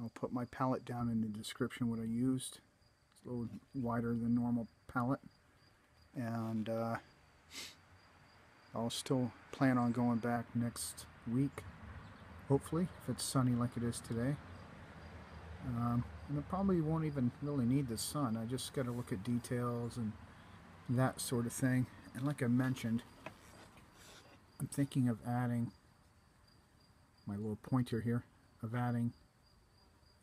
I'll put my palette down in the description what I used. It's a little wider than normal palette. And I'll still plan on going back next week, hopefully, if it's sunny like it is today. And I probably won't even really need the sun. I just got to look at details and that sort of thing. And like I mentioned, I'm thinking of adding my little pointer here, of adding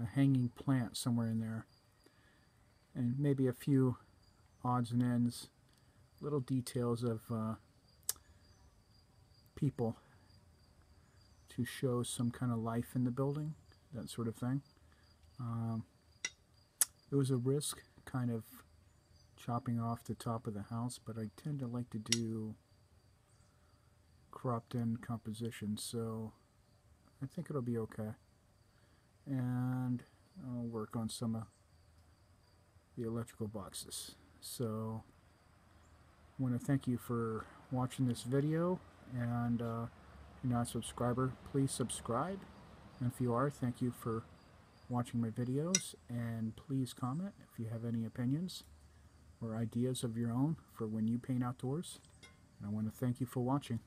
a hanging plant somewhere in there, and maybe a few odds and ends, little details of people to show some kind of life in the building, that sort of thing. It was a risk kind of chopping off the top of the house, but I tend to like to do cropped in composition, so I think it'll be okay. And I'll work on some of the electrical boxes. So I want to thank you for watching this video, and if you're not a subscriber, please subscribe. And if you are, thank you for watching my videos, and please comment if you have any opinions or ideas of your own for when you paint outdoors. And I want to thank you for watching.